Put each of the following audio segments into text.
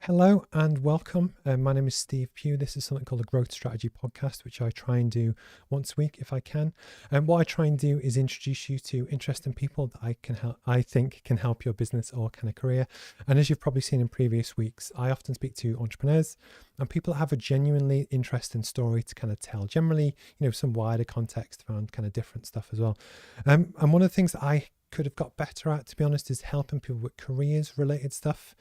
Hello and welcome. My name is Steve Pugh. This is something called a growth strategy podcast, which I try and do once a week if I can. And what I try and do is introduce you to interesting people that I think can help your business or kind of career. And as you've probably seen in previous weeks, I often speak to entrepreneurs and people that have a genuinely interesting story to kind of tell. Generally, some wider context around kind of different stuff as well. And one of the things that I could have got better at, to be honest, is helping people with careers related stuff.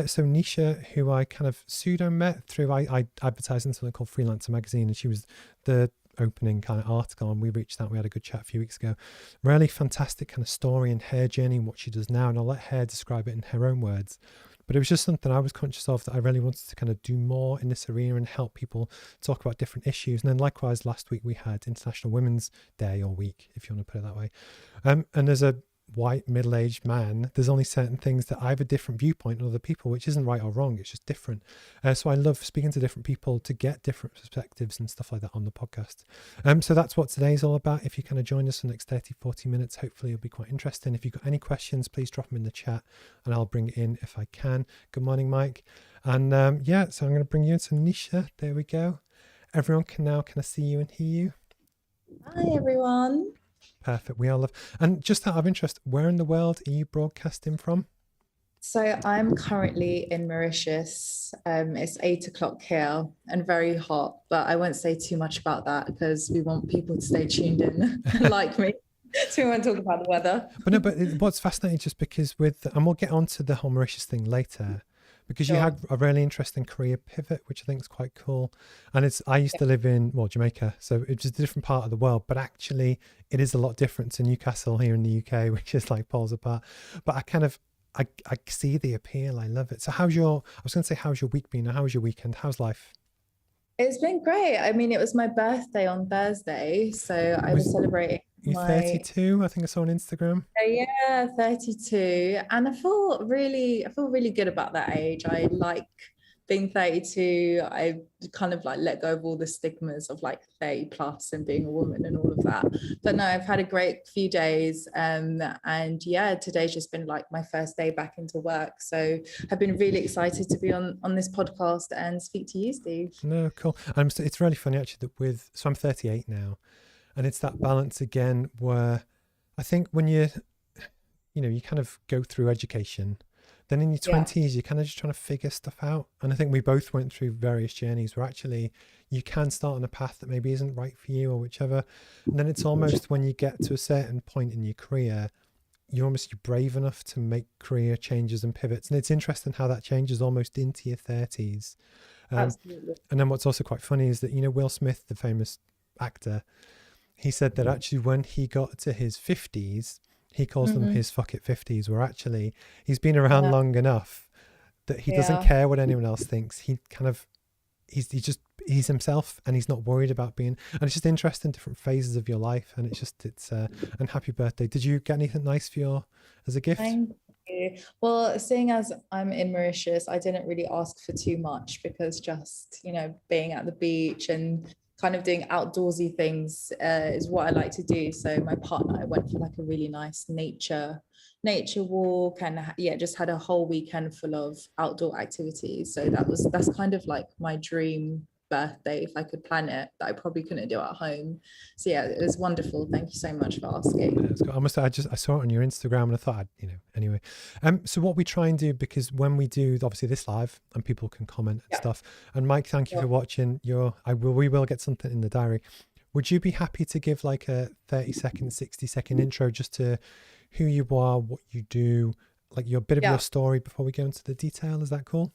So Nisha, who I kind of pseudo met through, I advertised in something called Freelancer magazine, and she was the opening kind of article, and we reached out. We had a good chat a few weeks ago. Really fantastic kind of story and her journey and what she does now, and I'll let her describe it in her own words. But it was just something I was conscious of that I really wanted to kind of do more in this arena and help people talk about different issues. And then likewise, last week we had International Women's Day or Week, if you want to put it that way. And as a white middle-aged man, there's only certain things that I have a different viewpoint on other people, which isn't right or wrong, it's just different. So I love speaking to different people to get different perspectives and stuff like that on the podcast. So that's what today's all about. If you kind of join us for the next 30-40 minutes, hopefully it'll be quite interesting. If you've got any questions, please drop them in the chat and I'll bring it in if I can. Good morning, Mike. And so I'm going to bring you into Nisha. There we go. Everyone can now kind of see you and hear you. Hi, everyone. Perfect. We all love. And just out of interest, where in the world are you broadcasting from? So I'm currently in Mauritius. It's 8 o'clock here and very hot, but I won't say too much about that because we want people to stay tuned in like me. So we won't talk about the weather. But what's fascinating, just because and we'll get onto the whole Mauritius thing later, because you Sure. had a really interesting career pivot, which I think is quite cool. And I used to live in, Jamaica, so it's just a different part of the world, but actually it is a lot different to Newcastle here in the UK, which is like poles apart. But I see the appeal. I love it. So how's your week been? How was your weekend? How's life? It's been great. I mean, it was my birthday on Thursday, so I was celebrating You my 32? I think I saw on Instagram. yeah, 32. And I feel really good about that age. I like being 32. I kind of like let go of all the stigmas of like 30 plus and being a woman and all of that. But no, I've had a great few days. And yeah, today's just been like my first day back into work. So I've been really excited to be on this podcast and speak to you, Steve. No, cool. It's really funny actually that so I'm 38 now, and it's that balance again where I think when you kind of go through education, then in your Yeah. 20s you're kind of just trying to figure stuff out. And I think we both went through various journeys where actually you can start on a path that maybe isn't right for you or whichever, and then it's almost when you get to a certain point in your career, you're brave enough to make career changes and pivots. And it's interesting how that changes almost into your 30s. Absolutely. And then what's also quite funny is that, Will Smith, the famous actor, he said that actually when he got to his 50s, he calls them his fuck it 50s, where actually he's been around Yeah. long enough that he doesn't Yeah. care what anyone else thinks. He's himself, and he's not worried about being, and it's just interesting, different phases of your life. And and happy birthday. Did you get anything nice as a gift? Thank you. Well, seeing as I'm in Mauritius, I didn't really ask for too much because just, being at the beach and kind of doing outdoorsy things is what I like to do. So my partner and I went for like a really nice nature walk and yeah, just had a whole weekend full of outdoor activities. So that's kind of like my dream birthday if I could plan it, that I probably couldn't do at home. So yeah, it was wonderful. Thank you so much for asking. Yeah, it's good. I saw it on your Instagram and I thought anyway. So what we try and do, because when we do obviously this live and people can comment and Yeah. stuff, and Mike, thank you for watching. We will get something in the diary. Would you be happy to give like a 30-second, 60-second intro just to who you are, what you do, like your bit of Yeah. your story before we go into the detail? Is that cool?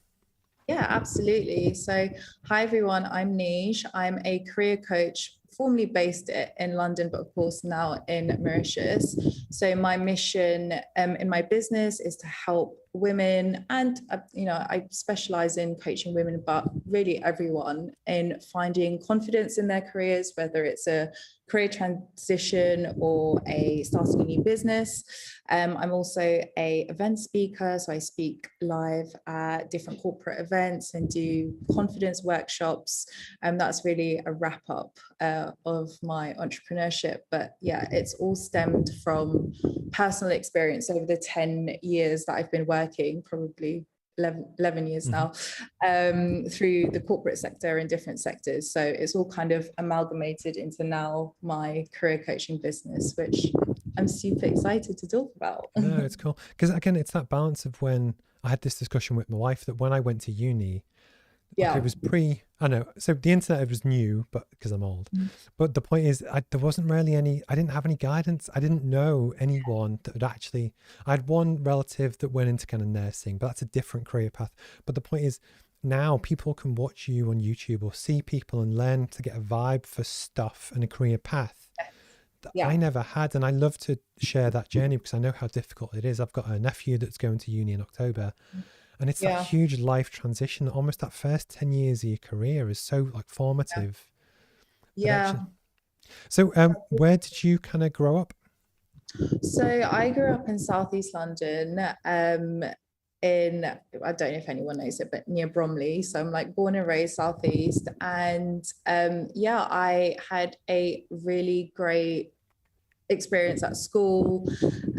Yeah, absolutely. So, hi everyone, I'm Nish. I'm a career coach, formerly based in London, but of course now in Mauritius. So, my mission in my business is to help women, and I specialize in coaching women, but really everyone in finding confidence in their careers, whether it's a career transition or starting a new business. I'm also a event speaker, so I speak live at different corporate events and do confidence workshops. And that's really a wrap up of my entrepreneurship. But yeah, it's all stemmed from personal experience over the 10 years that I've been working, probably 11 years now, through the corporate sector in different sectors. So it's all kind of amalgamated into now my career coaching business, which I'm super excited to talk about. No, it's cool. Because again, it's that balance of when I had this discussion with my wife that when I went to uni, Yeah. it was I know, so the internet was new, but because I'm old. But the point is, there wasn't really I didn't have any guidance. I didn't know anyone that would actually, I had one relative that went into kind of nursing, but that's a different career path. But the point is, now people can watch you on YouTube or see people and learn to get a vibe for stuff and a career path that I never had. And I love to share that journey because I know how difficult it is. I've got a nephew that's going to uni in October. And it's that huge life transition. Almost that first 10 years of your career is so like formative. Yeah. So where did you kind of grow up? So I grew up in Southeast London, in, I don't know if anyone knows it, but near Bromley. So I'm like born and raised Southeast. And I had a really great experience at school,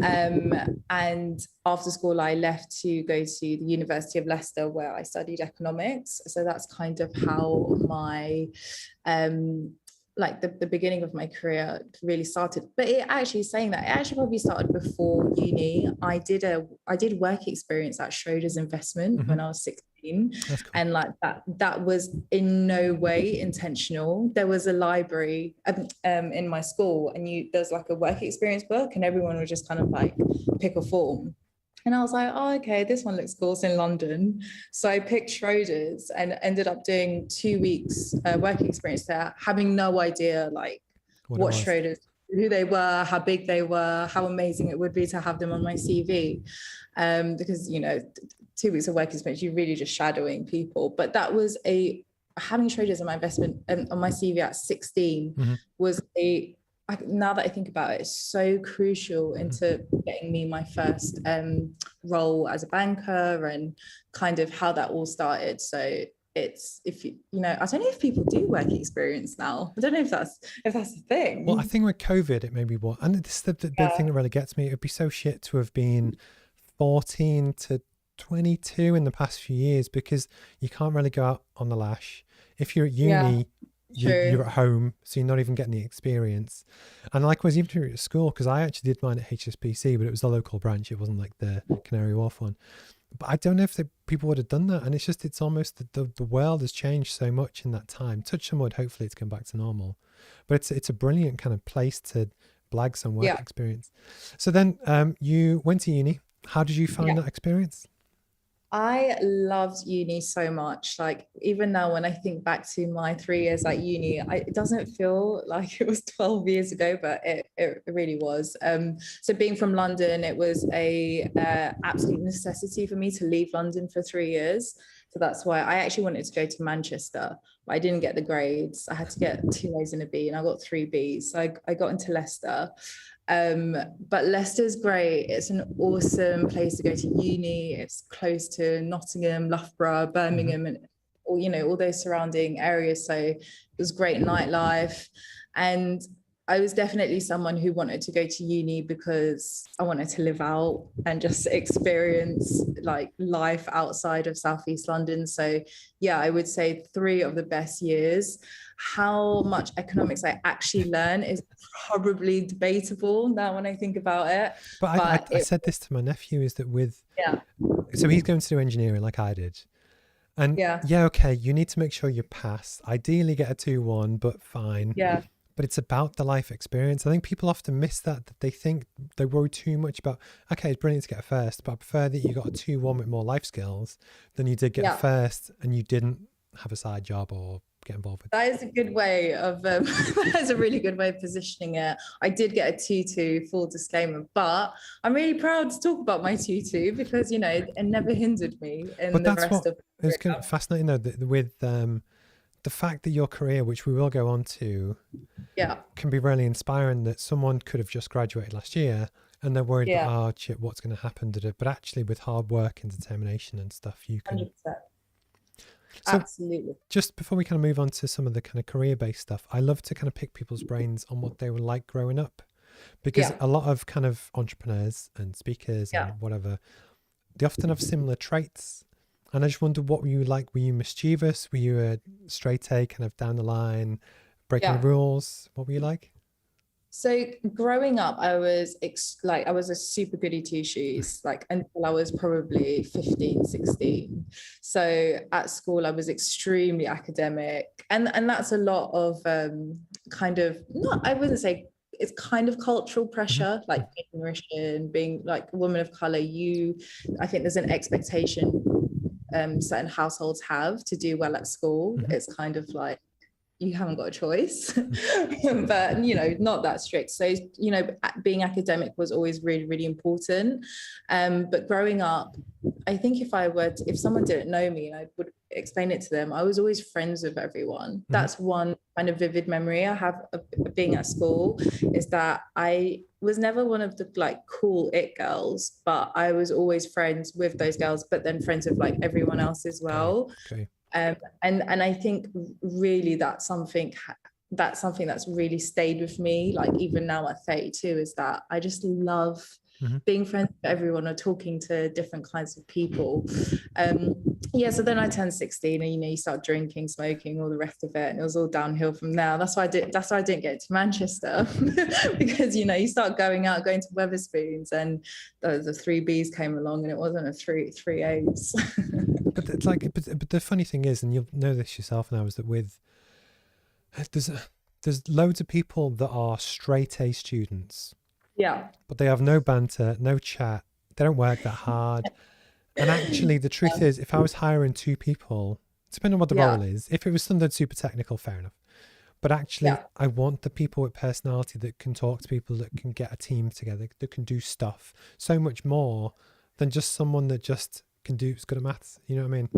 and after school I left to go to the University of Leicester, where I studied economics. So that's kind of how my like the beginning of my career really started. But it actually, saying that, it actually probably started before uni. I did work experience at Schroders Investment when I was 16. That's cool. And like that was in no way intentional. There was a library in my school, and there's like a work experience book, and everyone would just kind of like pick a form. And I was like, oh, okay, this one looks cool. It's in London. So I picked Schroders and ended up doing 2 weeks work experience there, having no idea like what Schroders, who they were, how big they were, how amazing it would be to have them on my CV. Because, 2 weeks of work experience, you're really just shadowing people. But that was having Schroders on my investment on my CV at 16 was now that I think about it, it's so crucial into getting me my first role as a banker, and kind of how that all started. So it's, I don't know if people do work experience now. I don't know if that's a thing. Well, I think with COVID, it maybe was. And this is the thing that really gets me. It'd be so shit to have been 14 to 22 in the past few years, because you can't really go out on the lash. If you're at uni, you're at home, so you're not even getting the experience. And likewise, even at school, because I actually did mine at HSBC, but it was the local branch. It wasn't like the Canary Wharf one. But I don't know if people would have done that. And it's almost the world has changed so much in that time. Touch some wood, hopefully it's come back to normal. But it's a brilliant kind of place to blag some work experience. So then you went to uni. How did you find that experience? I loved uni so much. Like, even now when I think back to my 3 years at uni, it doesn't feel like it was 12 years ago, but it really was. So being from London, it was a absolute necessity for me to leave London for 3 years. So that's why I actually wanted to go to Manchester, but I didn't get the grades. I had to get 2 A's and a B, and I got 3 B's. So I got into Leicester. But Leicester's great. It's an awesome place to go to uni. It's close to Nottingham, Loughborough, Birmingham, and all those surrounding areas. So it was great nightlife. And I was definitely someone who wanted to go to uni because I wanted to live out and just experience like life outside of Southeast London. So yeah, I would say 3 of the best years. How much economics I actually learn is probably debatable now when I think about it. But I said this to my nephew, is that so he's going to do engineering like I did. And okay, you need to make sure you pass. Ideally get a 2-1, but fine. Yeah. But it's about the life experience. I think people often miss that they think they worry too much about, okay, it's brilliant to get a first, but I prefer that you got a 2-1 with more life skills than you did get a first and you didn't have a side job or get involved with. That is a good way of, that is a really good way of positioning it. I did get a 2-2, full disclaimer, but I'm really proud to talk about my 2-2 because, it never hindered me in the rest of it was kind of fascinating though, with the fact that your career, which we will go on to, can be really inspiring, that someone could have just graduated last year and they're worried about, oh shit, what's going to happen to it? But actually with hard work and determination and stuff, you can. 100%. So absolutely. Just before we kind of move on to some of the kind of career-based stuff, I love to kind of pick people's brains on what they were like growing up, because a lot of kind of entrepreneurs and speakers and whatever, they often have similar traits. And I just wondered, what were you like? Were you mischievous? Were you a straight A, kind of down the line, breaking the Yeah. rules? What were you like? So growing up, I was I was a super goody two shoes, like until I was probably 15, 16. So at school, I was extremely academic. And that's a lot of kind of, not, I wouldn't say it's kind of cultural pressure, like being Mauritian, being like a woman of color, I think there's an expectation certain households have to do well at school. It's kind of like, you haven't got a choice, but not that strict. So being academic was always really, really important. But growing up, I think if someone didn't know me and I would explain it to them, I was always friends with everyone. That's one kind of vivid memory I have of being at school, is that I was never one of the like cool it girls, but I was always friends with those girls, but then friends with like everyone else as well. Okay. And I think really that's something that's really stayed with me, like even now at 32, is that I just love being friends with everyone or talking to different kinds of people. So then I turned 16 and you start drinking, smoking, all the rest of it, and it was all downhill from there. That's why I didn't get to Manchester because you start going to Wetherspoons, and the 3Bs came along and it wasn't a 3As. But it's like, but the funny thing is, and you'll know this yourself now, is that there's loads of people that are straight A students. Yeah. But they have no banter, no chat. They don't work that hard. And actually, the truth is, if I was hiring two people, depending on what the role is, if it was something super technical, fair enough. But actually, I want the people with personality that can talk to people, that can get a team together, that can do stuff so much more than just someone that just is good at maths. You know what I mean?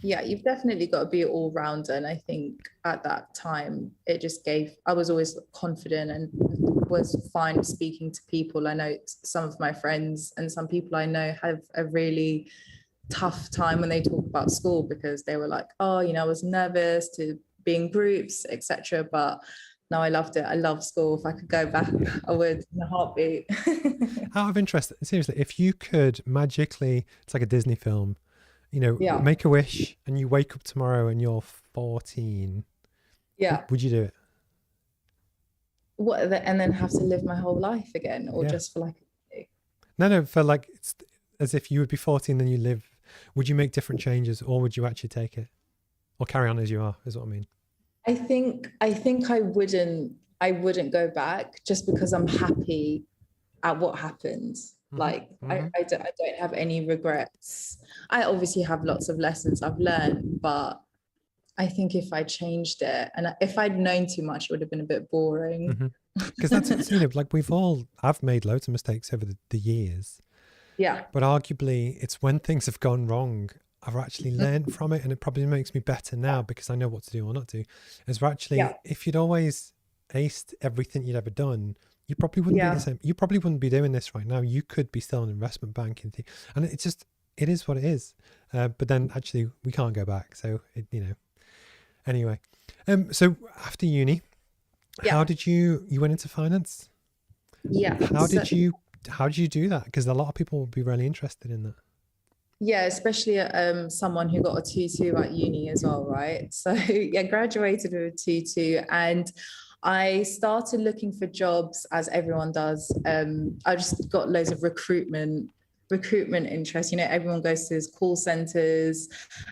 Yeah, you've definitely got to be all rounder. And I think at that time, I was always confident and was fine speaking to people. I know some of my friends and some people I know have a really tough time when they talk about school, because they were like, oh, I was nervous to be in groups, etc. But no, I loved it. I love school. If I could go back, I would in a heartbeat. Out of interest, seriously, if you could magically, it's like a Disney film, make a wish and you wake up tomorrow and you're 14. Yeah. Would you do it? And then have to live my whole life again, or just for like a day? No, for like, it's as if you would be 14, then you live. Would you make different changes, or would you actually take it, or carry on as you are, is what I mean? I think I wouldn't go back, just because I'm happy at what happened. Like I don't have any regrets. I obviously have lots of lessons I've learned, but I think if I changed it, and if I'd known too much, it would have been a bit boring. Because that's like I've made loads of mistakes over the years. Yeah. But arguably, it's when things have gone wrong, I've actually learned from it, and it probably makes me better now because I know what to do or not do. As we're actually, if you'd always aced everything you'd ever done, you probably wouldn't be the same. You probably wouldn't be doing this right now. You could be still in investment banking, and it is what it is. But then actually, we can't go back. So Anyway, so after uni, how did you went into finance? Yeah. How did you do that? Because a lot of people would be really interested in that. Yeah, especially someone who got a 2-2 at uni as well, right? So graduated with a 2-2, and I started looking for jobs as everyone does. I just got loads of recruitment interest. Everyone goes to these call centers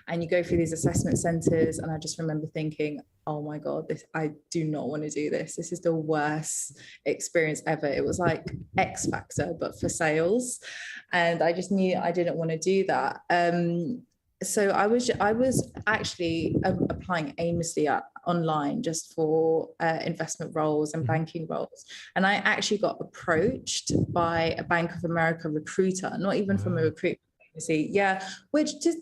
and you go through these assessment centers, and I just remember thinking, oh my god, I do not want to do this. This is the worst experience ever. It was like X Factor but for sales, and I just knew I didn't want to do that. So I was actually applying aimlessly online just for investment roles and banking roles. And I actually got approached by a Bank of America recruiter, not even from a recruitment agency. Yeah, which just,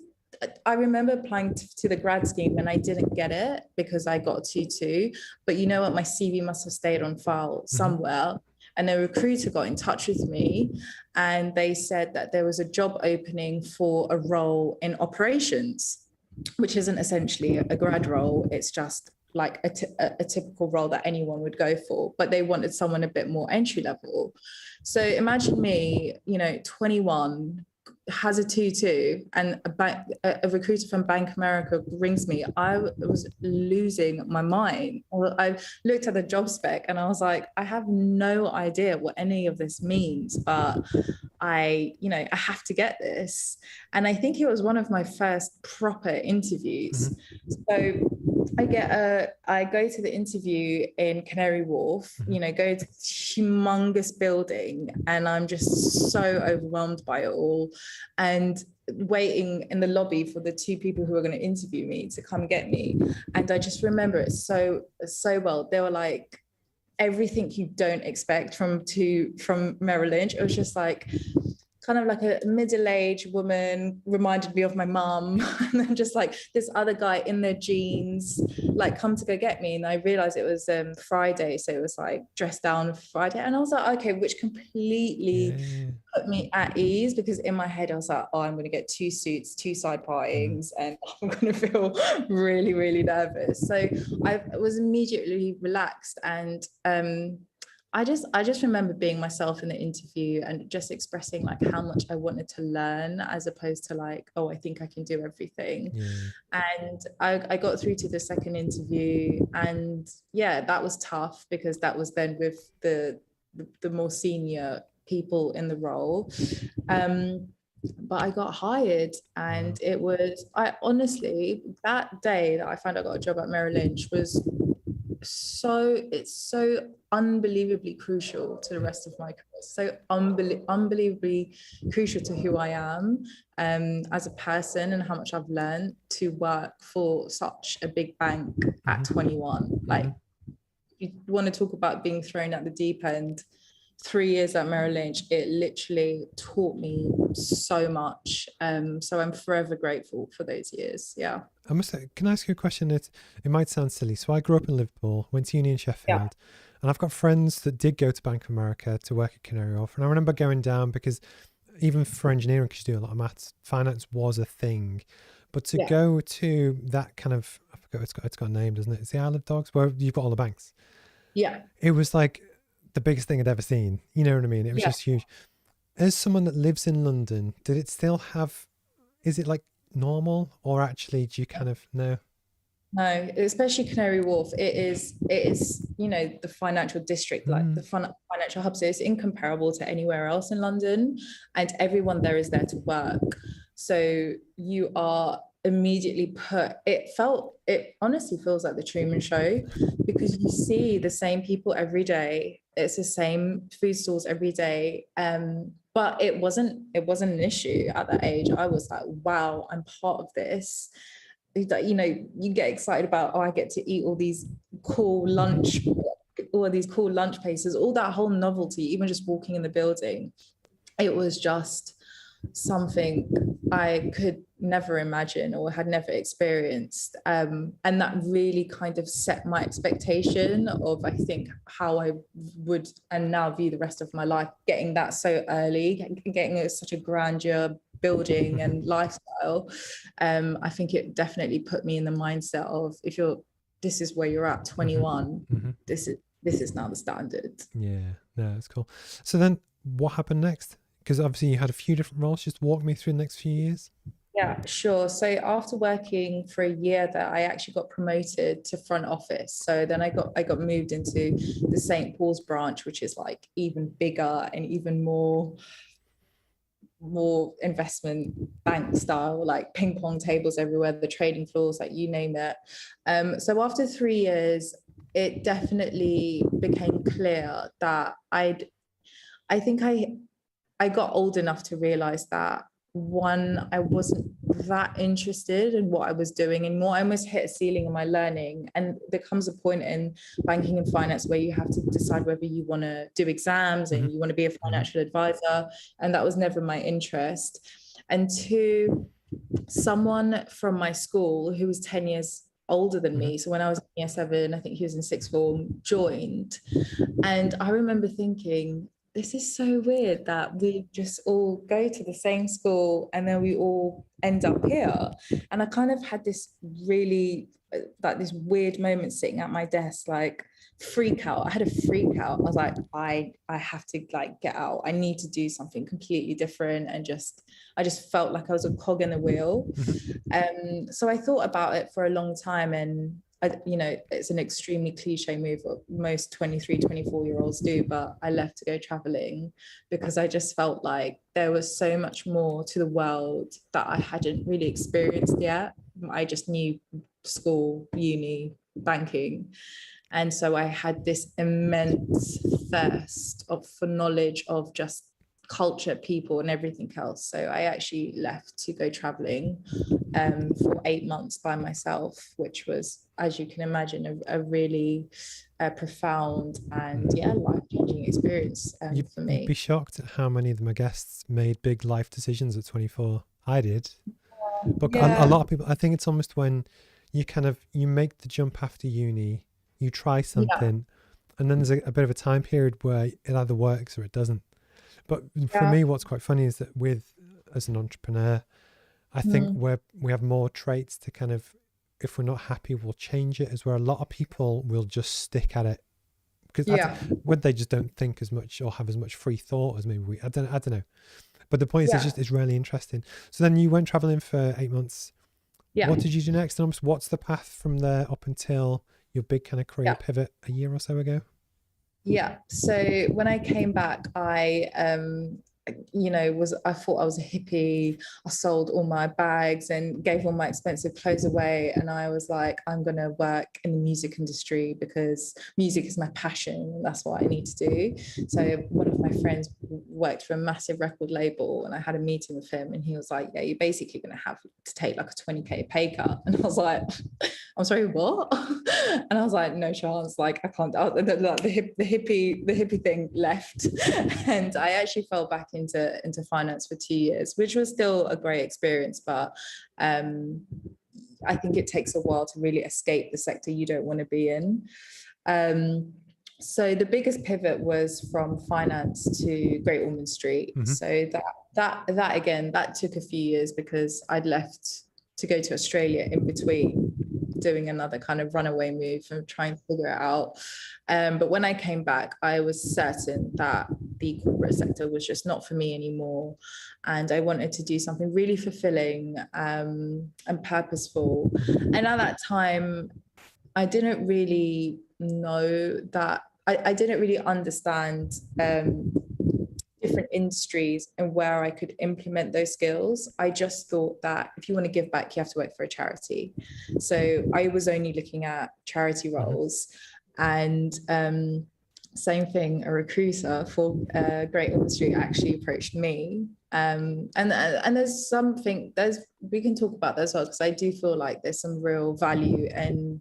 I remember applying to the grad scheme and I didn't get it because I got a 2-2. But you know what? My CV must have stayed on file somewhere. And the recruiter got in touch with me and they said that there was a job opening for a role in operations, which isn't essentially a grad role. It's just like a typical role that anyone would go for, but they wanted someone a bit more entry level. So imagine me, 21, has a tutu and a recruiter from Bank of America rings me, I was losing my mind. I looked at the job spec and I was like, I have no idea what any of this means, but I have to get this. And I think it was one of my first proper interviews. So I go to the interview in Canary Wharf, go to this humongous building, and I'm just so overwhelmed by it all. And waiting in the lobby for the two people who were going to interview me to come get me. And I just remember it so well. They were like, everything you don't expect from Merrill Lynch. It was just like kind of like a middle-aged woman, reminded me of my mum, and then just like this other guy in their jeans, like come to go get me. And I realized it was Friday, so it was like dressed down Friday, and I was like, okay, which completely put me at ease, because in my head I was like, oh, I'm going to get 2 suits, 2 side partings, and I'm going to feel really, really nervous. So I was immediately relaxed, and I just remember being myself in the interview and just expressing like how much I wanted to learn, as opposed to like, oh, I think I can do everything. And I got through to the second interview, and yeah, that was tough, because that was then with the more senior people in the role. But I got hired, and I honestly, that day that I found I got a job at Merrill Lynch was it's so unbelievably crucial to the rest of my career, so unbelievably crucial to who I am as a person, and how much I've learned to work for such a big bank at 21. Like, if you want to talk about being thrown at the deep end, 3 years at Merrill Lynch, it literally taught me so much. So I'm forever grateful for those years. Yeah. Can I ask you a question? It might sound silly. So I grew up in Liverpool, went to uni in Sheffield, and I've got friends that did go to Bank of America to work at Canary Wharf. And I remember going down, because even for engineering, because you do a lot of maths, finance was a thing. But to go to that kind of, I forgot, it's got a name, doesn't it? It's the Isle of Dogs, where you've got all the banks. Yeah. It was like the biggest thing I'd ever seen. You know what I mean? It was just huge. As someone that lives in London, did it still have, is it like normal, or actually do you kind of know? No, especially Canary Wharf. It is, the financial district, like the financial hub. So it's incomparable to anywhere else in London, and everyone there is there to work. So you are immediately it honestly feels like the Truman Show, because you see the same people every day. It's the same food stalls every day. But it wasn't an issue at that age. I was like, wow, I'm part of this. You get excited about, oh, I get to eat all these cool lunch places, all that whole novelty, even just walking in the building. It was just something I could never imagine or had never experienced. And that really kind of set my expectation of, I think, how I would and now view the rest of my life, getting that so early, getting such a grandeur building and lifestyle. I think it definitely put me in the mindset of, this is where you're at 21, this is now the standard. Yeah, no, that's cool. So then what happened next? Because obviously you had a few different roles. Just walk me through the next few years. Yeah, sure. So after working for a year there, I actually got promoted to front office. So then I got moved into the St. Paul's branch, which is like even bigger and even more investment bank style, like ping pong tables everywhere, the trading floors, like you name it. So after 3 years, it definitely became clear that I got old enough to realize that, one, I wasn't that interested in what I was doing anymore. I almost hit a ceiling in my learning, and there comes a point in banking and finance where you have to decide whether you want to do exams and you want to be a financial advisor, and that was never my interest. And two, someone from my school who was 10 years older than me, so when I was in year 7, I think he was in 6th form, joined. And I remember thinking, this is so weird that we just all go to the same school and then we all end up here. And I kind of had this really like this weird moment sitting at my desk, like freak out. I had a freak out. I was like, I have to like get out. I need to do something completely different. And I just felt like I was a cog in the wheel. So I thought about it for a long time, and it's an extremely cliche move what most 23, 24-year-olds do, but I left to go traveling because I just felt like there was so much more to the world that I hadn't really experienced yet. I just knew school, uni, banking. And so I had this immense thirst for knowledge of just culture, people, and everything else. So I actually left to go traveling for 8 months by myself, which was, as you can imagine, a really profound and life-changing experience for me. You'd be shocked at how many of my guests made big life decisions at 24. I did. But a lot of people, I think it's almost when you make the jump after uni, you try something, and then there's a bit of a time period where it either works or it doesn't. But for me, what's quite funny is that as an entrepreneur, I think we have more traits to kind of, if we're not happy, we'll change it, as where a lot of people will just stick at it because when they just don't think as much or have as much free thought as maybe I don't know. But the point is, it's really interesting. So then you went traveling for 8 months. Yeah. What did you do next? And what's the path from there up until your big kind of career pivot a year or so ago? Yeah. So when I came back, I thought I was a hippie. I sold all my bags and gave all my expensive clothes away. And I was like, I'm going to work in the music industry because music is my passion. And that's what I need to do. So one of my friends worked for a massive record label, and I had a meeting with him, and he was like, yeah, you're basically going to have to take like a 20K pay cut. And I was like, I'm sorry, what? And I was like, no chance. Like, I can't. The hippie thing left. And I actually fell back into finance for 2 years, which was still a great experience, but I think it takes a while to really escape the sector you don't want to be in. So the biggest pivot was from finance to Great Ormond Street. So that again, that took a few years because I'd left to go to Australia in between doing another kind of runaway move and trying to figure it out. But when I came back, I was certain that the corporate sector was just not for me anymore. And I wanted to do something really fulfilling and purposeful. And at that time, I didn't really know that, I didn't really understand different industries and where I could implement those skills. I just thought that if you want to give back, you have to work for a charity. So I was only looking at charity roles. And same thing, a recruiter for Great Ormond Street actually approached me. And there's we can talk about that as well, because I do feel like there's some real value in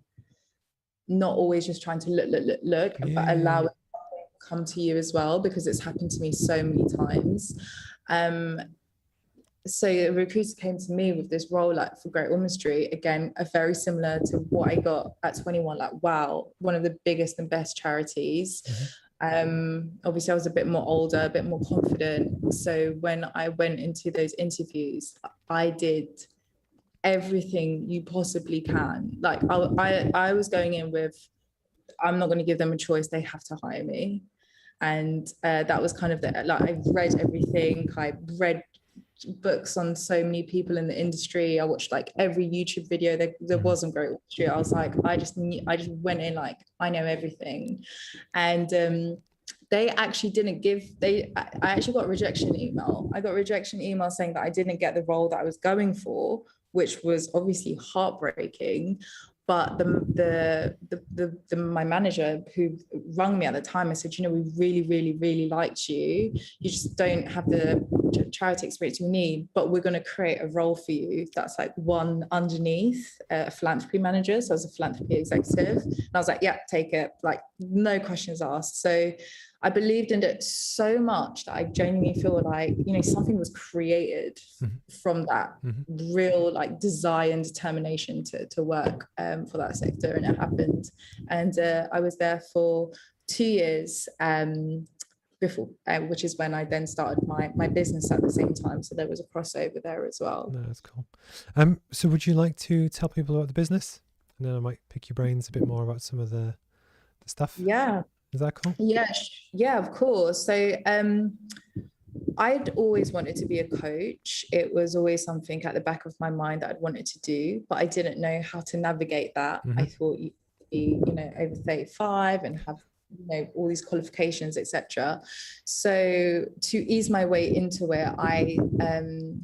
not always just trying to look, but allow it to come to you as well, because it's happened to me so many times. So a recruiter came to me with this role for Great Ormond Street, again, very similar to what I got at 21, like, wow, one of the biggest and best charities. Obviously I was a bit more older, a bit more confident. So when I went into those interviews, I did everything you possibly can. Like I was going in with, I'm not going to give them a choice, they have to hire me. And that was kind of I read everything. I read books on so many people in the industry. I watched like every YouTube video there was on Great Ormond Street. I was like, I just went in like, I know everything. And they actually didn't I actually got a rejection email. I got a rejection email saying that I didn't get the role that I was going for, which was obviously heartbreaking. But my manager who rang me at the time, I said, we really, really, really liked you. You just don't have the charity experience we need, but we're going to create a role for you that's like one underneath a philanthropy manager. So I was a philanthropy executive. And I was like, yeah, take it. Like, no questions asked. So I believed in it so much that I genuinely feel like, something was created from that real like desire and determination to work for that sector. And it happened. And I was there for 2 years before, which is when I then started my business at the same time. So there was a crossover there as well. No, that's cool. So would you like to tell people about the business and then I might pick your brains a bit more about some of the stuff. Yeah. Is that cool? Yeah, of course. So I'd always wanted to be a coach. It was always something at the back of my mind that I'd wanted to do, but I didn't know how to navigate that. I thought you'd be, over 35 and have, all these qualifications, etc. So to ease my way into it, I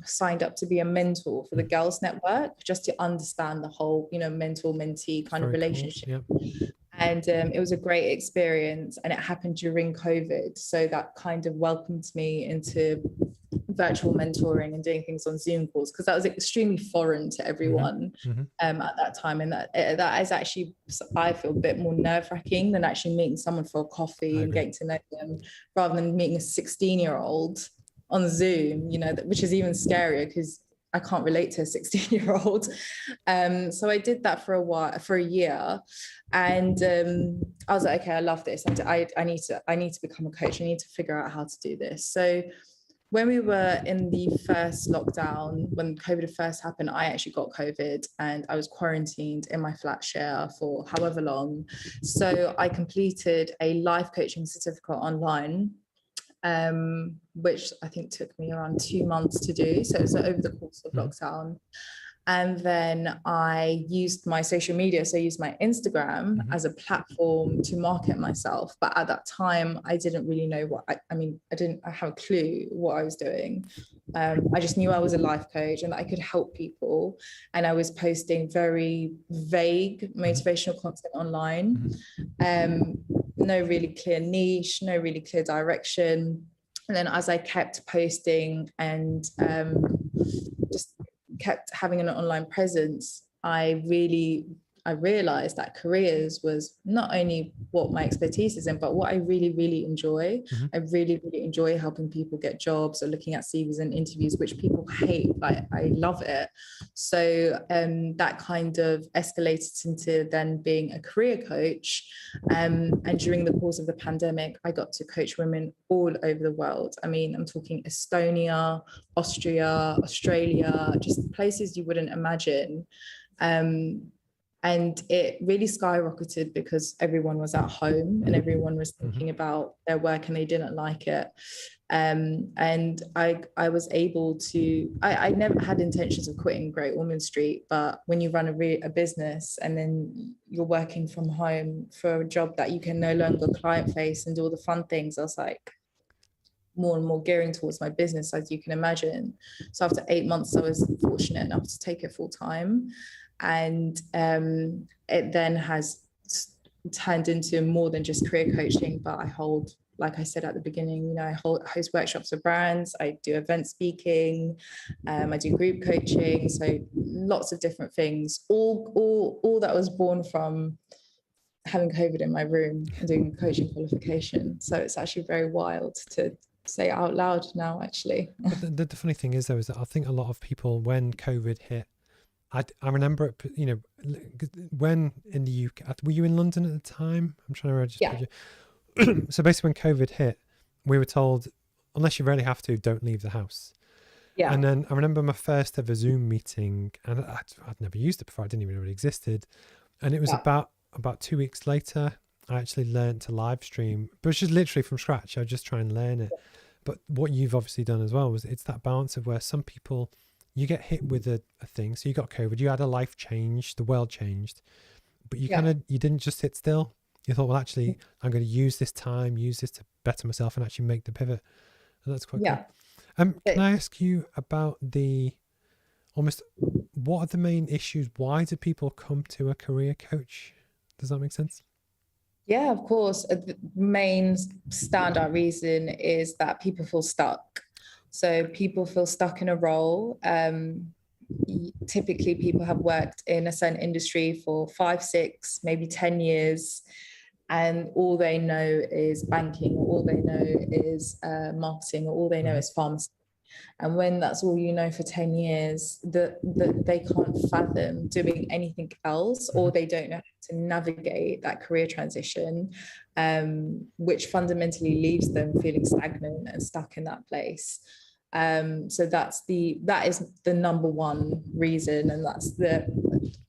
signed up to be a mentor for the Girls Network, just to understand the whole, mentor-mentee kind of relationship. Cool. Yeah. And it was a great experience, and it happened during COVID. So that kind of welcomed me into virtual mentoring and doing things on Zoom calls, because that was extremely foreign to everyone at that time. And that is actually, I feel, a bit more nerve-wracking than actually meeting someone for a coffee and getting to know them, rather than meeting a 16-year-old on Zoom, which is even scarier because I can't relate to a 16-year-old. So I did that for a year. And I was like, okay, I love this. I need to become a coach. I need to figure out how to do this. So when we were in the first lockdown, when COVID first happened, I actually got COVID and I was quarantined in my flat share for however long. So I completed a life coaching certificate online, which I think took me around 2 months to do. So it was over the course of lockdown. And then I used my social media. So I used my Instagram as a platform to market myself. But at that time, I didn't really know I didn't have a clue what I was doing. I just knew I was a life coach and that I could help people. And I was posting very vague motivational content online. No really clear niche, no really clear direction. And then as I kept posting and just kept having an online presence, I realized that careers was not only what my expertise is in, but what I really, really enjoy. I really, really enjoy helping people get jobs or looking at CVs and interviews, which people hate. I love it. So that kind of escalated into then being a career coach. And during the course of the pandemic, I got to coach women all over the world. I mean, I'm talking Estonia, Austria, Australia, just places you wouldn't imagine. And it really skyrocketed because everyone was at home and everyone was thinking about their work and they didn't like it. And I was able to, I never had intentions of quitting Great Ormond Street, but when you run a business and then you're working from home for a job that you can no longer client face and do all the fun things, I was like, more and more gearing towards my business, as you can imagine. So after 8 months, I was fortunate enough to take it full time. And it then has turned into more than just career coaching, but I hold, like I said at the beginning, I host workshops for brands, I do event speaking, I do group coaching, so lots of different things, all that was born from having COVID in my room and doing a coaching qualification. So it's actually very wild to say out loud now, actually. But the funny thing is, though, is that I think a lot of people, when COVID hit, I remember it, when in the UK, were you in London at the time? I'm trying to register you. So basically when COVID hit, we were told, unless you really have to, don't leave the house. Yeah. And then I remember my first ever Zoom meeting, and I'd never used it before. I didn't even know it existed. And it was about 2 weeks later, I actually learned to live stream, but it's just literally from scratch. I just try and learn it. But what you've obviously done as well was it's that balance of where some people, you get hit with a thing. So you got COVID, you had a life change, the world changed, but you you didn't just sit still. You thought, well, actually, I'm going to use this to better myself and actually make the pivot. And that's quite cool. Can I ask you about what are the main issues? Why do people come to a career coach? Does that make sense? Yeah, of course. The main standout reason is that people feel stuck. So people feel stuck in a role. Typically, people have worked in a certain industry for 5, 6, maybe 10 years, and all they know is banking, or all they know is marketing, or all they know is pharmacy. And when that's all you know for 10 years, that they can't fathom doing anything else, or they don't know how to navigate that career transition, which fundamentally leaves them feeling stagnant and stuck in that place. So that is the number one reason, and that's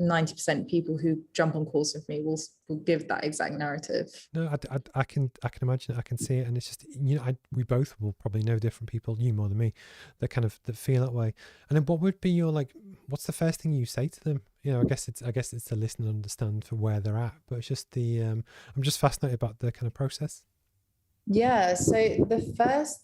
90% people who jump on calls with me will give that exact narrative. No, I can imagine it. I can see it, and it's just, we both will probably know different people, you more than me, that feel that way. And then what would be your, like, what's the first thing you say to them? I guess it's to listen and understand for where they're at, but it's just I'm just fascinated about the kind of process. Yeah. So the first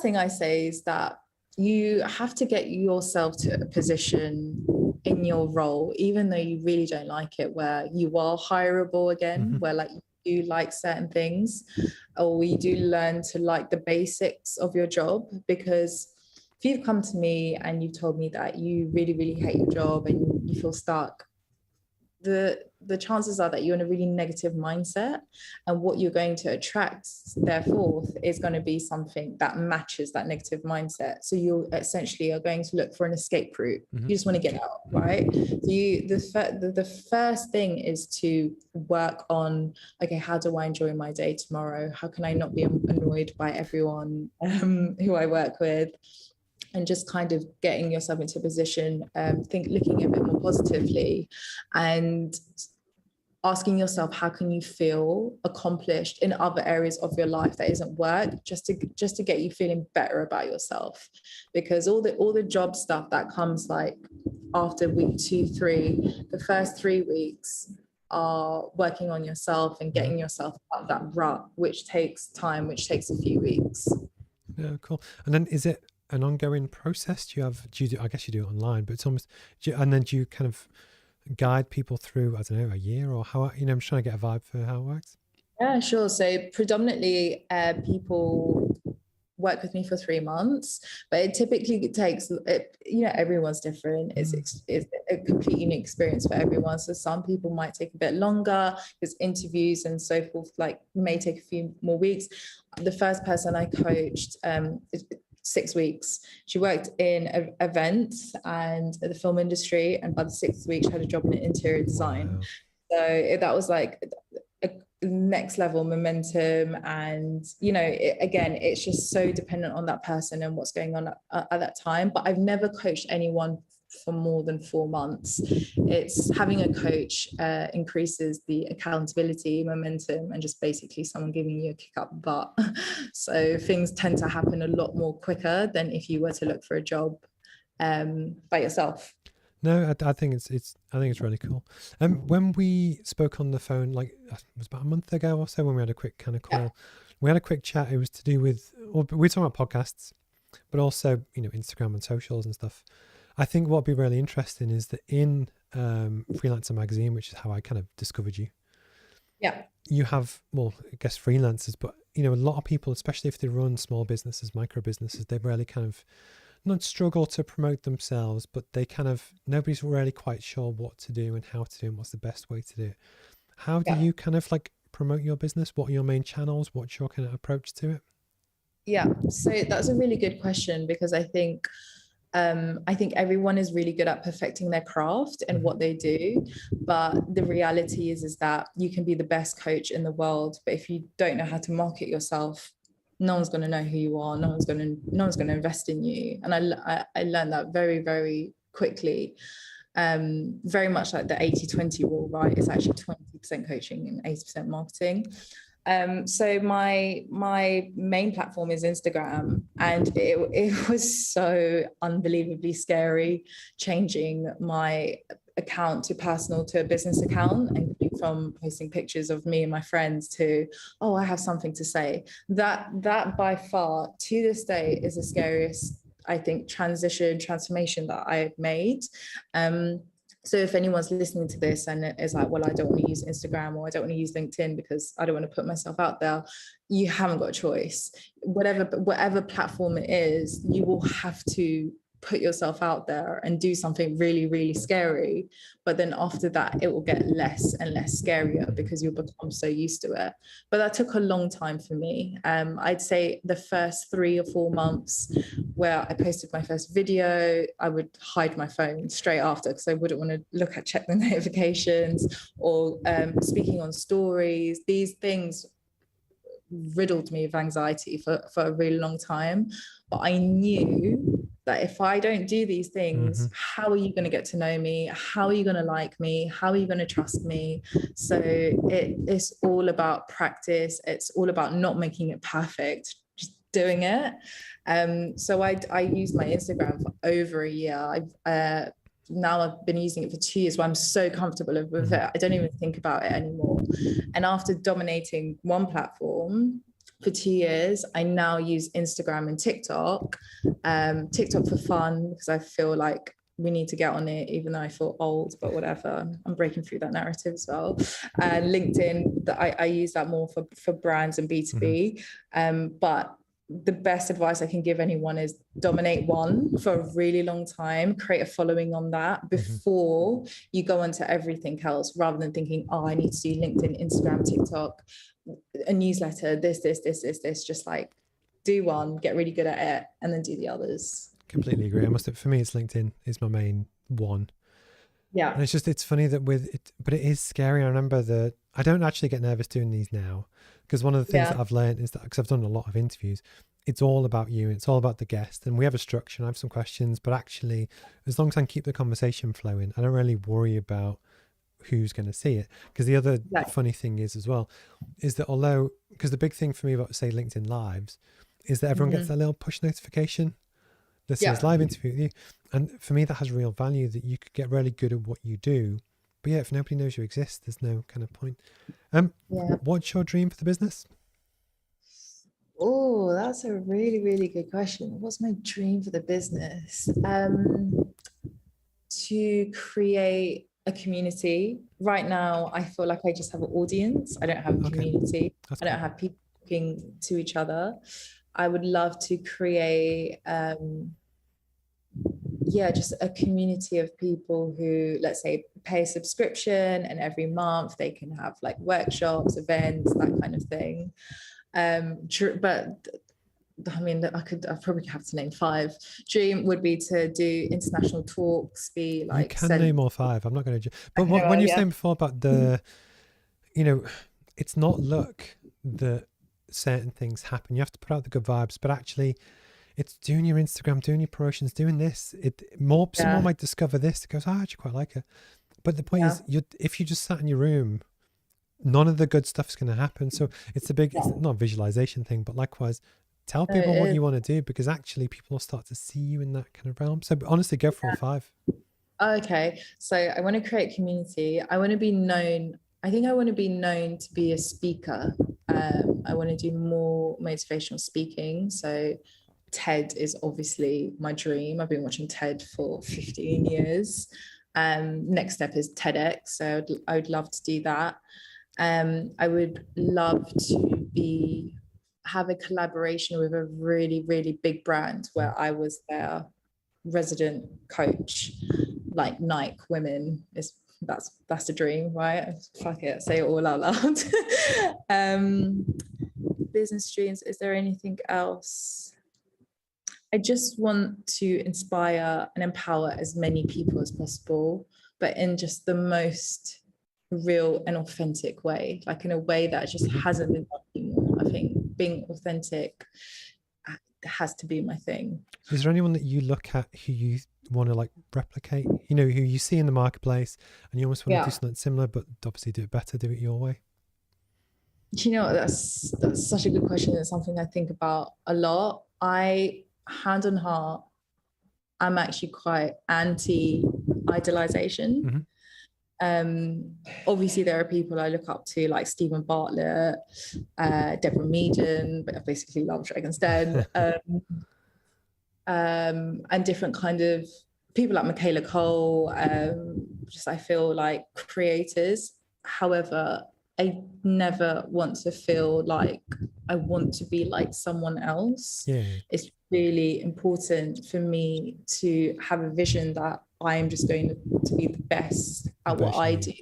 thing I say is that you have to get yourself to a position in your role, even though you really don't like it, where you are hireable again, where like you do like certain things, or you do learn to like the basics of your job. Because if you've come to me and you've told me that you really, really hate your job and you feel stuck, the chances are that you're in a really negative mindset, and what you're going to attract therefore is going to be something that matches that negative mindset. So you essentially are going to look for an escape route. You just want to get out, right? So the first thing is to work on, okay, how do I enjoy my day tomorrow? How can I not be annoyed by everyone who I work with? And just kind of getting yourself into a position, looking a bit more positively, and asking yourself, how can you feel accomplished in other areas of your life that isn't work, just to get you feeling better about yourself. Because all the job stuff that comes like after week 2, 3, the first 3 weeks are working on yourself and getting yourself out of that rut, which takes time, which takes a few weeks. Yeah, cool. And then is it an ongoing process? Do you do, I guess you do it online, but it's almost, and then do you kind of guide people through, I don't know, a year, or how, I'm just trying to get a vibe for how it works? Yeah, sure. So predominantly people work with me for 3 months, but it typically takes, everyone's different. It's a complete unique experience for everyone. So some people might take a bit longer, because interviews and so forth may take a few more weeks. The first person I coached, 6 weeks. She worked in events and the film industry, and by the 6th week she had a job in interior design. Wow. So that was like a next level momentum. And again, it's just so dependent on that person and what's going on at that time. But I've never coached anyone for more than 4 months. It's having a coach increases the accountability, momentum, and just basically someone giving you a kick up the butt. So things tend to happen a lot more quicker than if you were to look for a job by yourself. No, I think it's really cool. When we spoke on the phone, like it was about a month ago or so, when we had a quick kind of call, we had a quick chat. It was to do with, we were talking about podcasts, but also Instagram and socials and stuff. I think what would be really interesting is that in Freelancer magazine, which is how I kind of discovered you. Yeah. You have, well, I guess freelancers, but a lot of people, especially if they run small businesses, micro businesses, they really kind of not struggle to promote themselves, but they nobody's really quite sure what to do and how to do and what's the best way to do it. How do you kind of like promote your business? What are your main channels? What's your kind of approach to it? Yeah, so that's a really good question, because I think everyone is really good at perfecting their craft and what they do. But the reality is that you can be the best coach in the world, but if you don't know how to market yourself, no one's going to know who you are. No one's going to invest in you. And I learned that very, very quickly. Very much like the 80-20 rule, right? It's actually 20% coaching and 80% marketing. So my main platform is Instagram, and it was so unbelievably scary changing my account to personal to a business account, and from posting pictures of me and my friends to, oh, I have something to say. That by far to this day is the scariest, I think, transformation that I've made. So if anyone's listening to this and is like, well, I don't want to use Instagram, or I don't want to use LinkedIn because I don't want to put myself out there, you haven't got a choice. Whatever platform it is, you will have to put yourself out there and do something really, really scary. But then after that, it will get less and less scarier because you'll become so used to it. But that took a long time for me. I'd say the first 3 or 4 months where I posted my first video, I would hide my phone straight after, because I wouldn't want to check the notifications, or speaking on stories. These things riddled me with anxiety for a really long time. But I knew that if I don't do these things, Mhm. how are you going to get to know me? How are you going to like me? How are you going to trust me? So it's all about practice. It's all about not making it perfect, just doing it. So I used my Instagram for over a year. Now I've been using it for 2 years, where I'm so comfortable with it. I don't even think about it anymore. And after dominating one platform for 2 years, I now use Instagram and TikTok. TikTok for fun, because I feel like we need to get on it, even though I feel old, but whatever. I'm breaking through that narrative as well. And LinkedIn, I use that more for brands and B2B. But the best advice I can give anyone is dominate one for a really long time, create a following on that before you go into everything else, rather than thinking, oh, I need to do LinkedIn, Instagram, TikTok, a newsletter, this. Just like do one, get really good at it, and then do the others. Completely agree. For me, it's LinkedIn is my main one. Yeah. And it's funny that with it, but it is scary. I remember that I don't actually get nervous doing these now, because one of the things that I've learned is that, because I've done a lot of interviews, it's all about you. It's all about the guest, and we have a structure and I have some questions, but actually, as long as I can keep the conversation flowing, I don't really worry about who's going to see it. Because the other funny thing is as well, is that because the big thing for me about, say, LinkedIn Lives is that everyone gets that little push notification. This is live interview with you. And for me, that has real value, that you could get really good at what you do. But yeah, if nobody knows you exist, there's no kind of point. What's your dream for the business? Oh, that's a really, really good question. What's my dream for the business? To create a community. Right now, I feel like I just have an audience. I don't have a community. I don't have people talking to each other. I would love to create just a community of people who, let's say, pay a subscription, and every month they can have like workshops, events, that kind of thing. But I mean, I probably have to name 5. Dream would be to do international talks, be like... You can name all 5. I'm not going to... But when you're saying before about the, it's not luck that certain things happen. You have to put out the good vibes, but actually it's doing your Instagram, doing your promotions, doing this. Someone might discover this that goes, I actually quite like it. But the point is, if you just sat in your room, none of the good stuff is going to happen. So it's it's not a visualization thing, but likewise, tell people what you want to do, because actually people will start to see you in that kind of realm. So honestly, go for all 5. Okay. So I want to create community. I want to be known. I think I want to be known to be a speaker. I want to do more motivational speaking. So TED is obviously my dream. I've been watching TED for 15 years. Next step is TEDx. So I would love to do that. I would love to have a collaboration with a really, really big brand where I was their resident coach, like Nike Women. That's the dream, right? Fuck it, say it all out loud. Business dreams, is there anything else? I just want to inspire and empower as many people as possible, but in just the most real and authentic way, like in a way that just hasn't been done anymore. I think being authentic has to be my thing. Is there anyone that you look at who you want to like replicate, who you see in the marketplace and you almost want to do something similar, but obviously do it better, do it your way? That's such a good question. It's something I think about a lot. Hand on heart, I'm actually quite anti-idolization. Obviously there are people I look up to, like Stephen Bartlett, Deborah Meaden, but I basically love Dragon's Den, and different kind of people like Michaela Cole, I feel like creators. However, I never want to feel like I want to be like someone else. It's really important for me to have a vision that I am just going to be the best at what I do.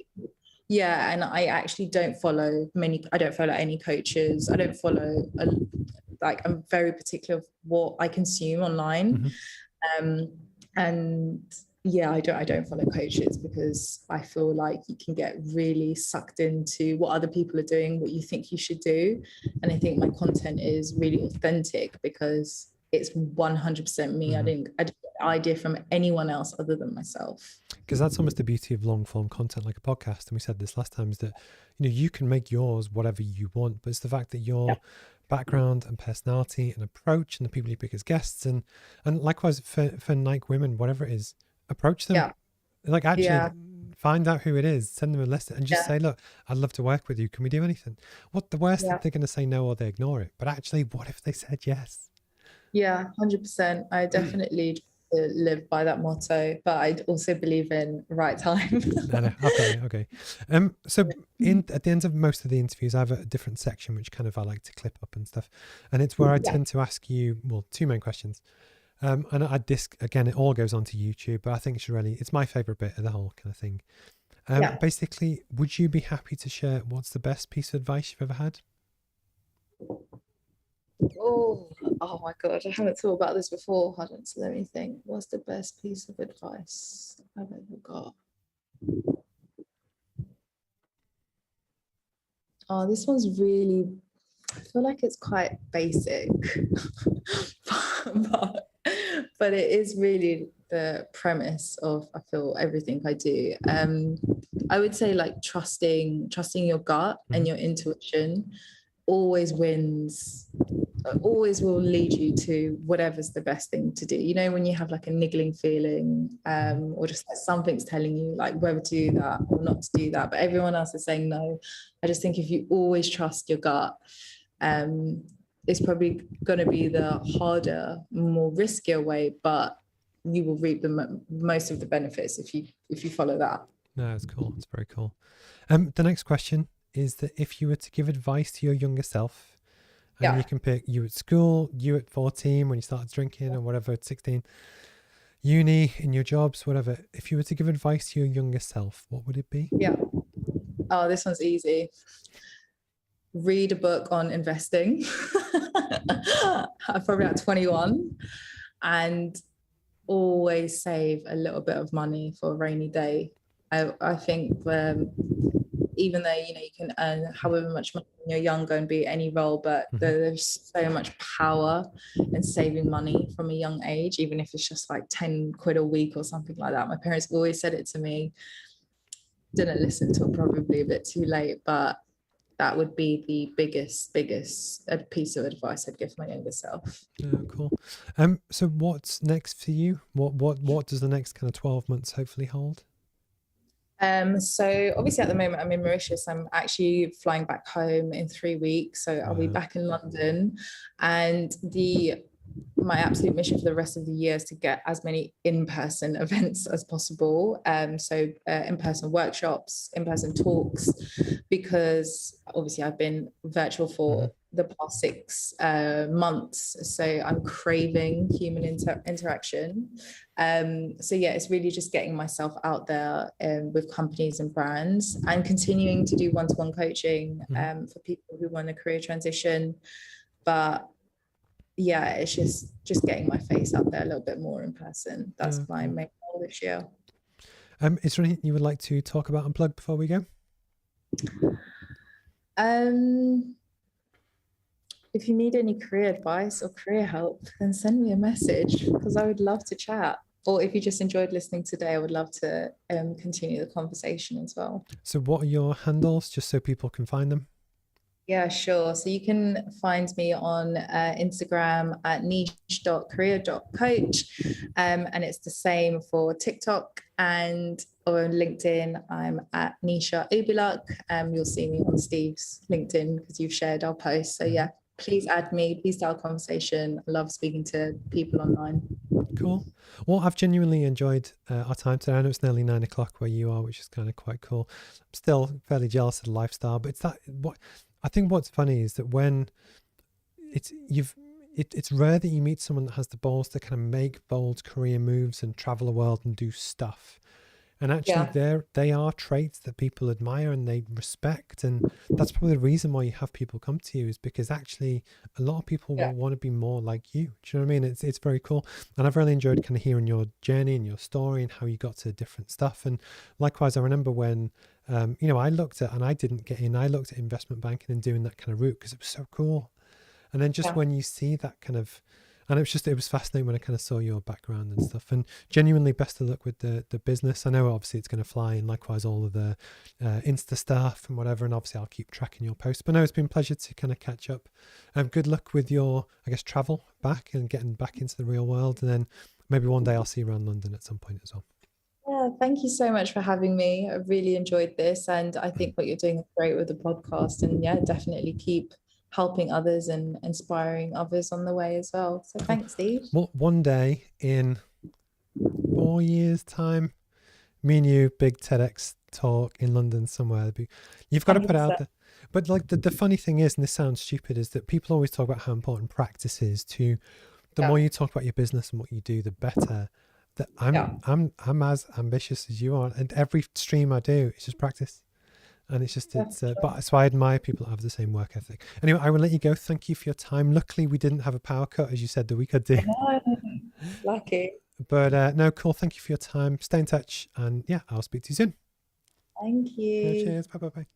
Yeah, and I actually don't follow any coaches. I don't follow, I'm very particular of what I consume online. And yeah, I don't follow coaches, because I feel like you can get really sucked into what other people are doing, what you think you should do. And I think my content is really authentic because it's 100% me. I didn't get the idea from anyone else other than myself. Because that's almost the beauty of long form content like a podcast. And we said this last time, is that, you can make yours whatever you want, but it's the fact that your background and personality and approach and the people you pick as guests and likewise for Nike women, whatever it is, approach them. Like actually find out who it is, send them a list and just say, look, I'd love to work with you. Can we do anything? What the worst that they're going to say no or they ignore it. But actually, what if they said yes? Yeah, 100%. I definitely live by that motto, but I also believe in right time. No. Okay. So at the end of most of the interviews, I have a different section which kind of I like to clip up and stuff, and it's where I tend to ask you, well, two main questions. And again, it all goes onto YouTube, but I think it's my favorite bit of the whole kind of thing. Basically, would you be happy to share what's the best piece of advice you've ever had? Oh my God, I haven't thought about this before. Hold on, so let me think. What's the best piece of advice I've ever got? Oh, this one's really, I feel like it's quite basic, but it is really the premise of, I feel, everything I do. I would say like trusting your gut and your intuition always wins, always will lead you to whatever's the best thing to do. You know, when you have like a niggling feeling, or just like something's telling you like whether to do that or not to do that, but everyone else is saying no. I just think if you always trust your gut, it's probably going to be the harder, more riskier way, but you will reap the most of the benefits if you follow that. No, it's cool. It's very cool. The next question is that if you were to give advice to your younger self, and you can pick you at school, you at 14 when you started drinking or whatever, at 16, uni, in your jobs, whatever. If you were to give advice to your younger self, what would it be? Yeah. Oh, this one's easy. Read a book on investing. I'm probably at 21, and always save a little bit of money for a rainy day. I think even though you can earn however much money when you're young, go and be any role, but there's so much power in saving money from a young age, even if it's just like 10 quid a week or something like that. My parents always said it to me. Didn't listen till probably a bit too late, but that would be the biggest piece of advice I'd give my younger self. Oh, cool. So what's next for you? What does the next kind of 12 months hopefully hold? So obviously at the moment I'm in Mauritius. I'm actually flying back home in 3 weeks. So I'll be back in London, and my absolute mission for the rest of the year is to get as many in-person events as possible. So in-person workshops, in-person talks, because obviously I've been virtual for the past 6 months. So I'm craving human interaction. So yeah, it's really just getting myself out there with companies and brands, and continuing to do one-to-one coaching for people who want a career transition. But yeah, it's just getting my face out there a little bit more in person. That's my main goal this year. Is there anything you would like to talk about and plug before we go? If you need any career advice or career help, then send me a message, because I would love to chat. Or if you just enjoyed listening today, I would love to continue the conversation as well. So what are your handles, just so people can find them? Yeah, sure. So you can find me on Instagram at niche.career.coach. And it's the same for TikTok, and on LinkedIn, I'm at Nisha Aubeeluck. You'll see me on Steve's LinkedIn because you've shared our post. So yeah, please add me. Please start a conversation. I love speaking to people online. Cool. Well, I've genuinely enjoyed our time today. I know it's nearly 9 o'clock where you are, which is kind of quite cool. I'm still fairly jealous of the lifestyle, but I think what's funny is that when it's rare that you meet someone that has the balls to kind of make bold career moves and travel the world and do stuff. And actually they are traits that people admire and they respect. And that's probably the reason why you have people come to you, is because actually a lot of people will want to be more like you. Do you know what I mean? It's very cool. And I've really enjoyed kind of hearing your journey and your story and how you got to different stuff. And likewise, I remember when, I looked at, and I didn't get in, I looked at investment banking and doing that kind of route because it was so cool. And then just when you see that kind of, And it was fascinating when I kind of saw your background and stuff. And genuinely, best of luck with the business. I know obviously it's going to fly, and likewise all of the Insta stuff and whatever. And obviously I'll keep tracking your posts. But no, it's been a pleasure to kind of catch up. Good luck with your, I guess, travel back and getting back into the real world. And then maybe one day I'll see you around London at some point as well. Yeah, thank you so much for having me. I really enjoyed this, and I think what you're doing is great with the podcast. And yeah, definitely keep helping others and inspiring others on the way as well. So thanks, Steve. Well, one day in 4 years' time, me and you, big TEDx talk in London somewhere. You've got to put it out there. But like the funny thing is, and this sounds stupid, is that people always talk about how important practice is. To the more you talk about your business and what you do, the better. That I'm as ambitious as you are, and every stream I do, it's just practice, and it's just but so I admire people that have the same work ethic. Anyway, I will let you go. Thank you for your time. Luckily, we didn't have a power cut, as you said that we could do. Lucky. But no, cool. Thank you for your time. Stay in touch, and yeah, I'll speak to you soon. Thank you. Cheers. Bye.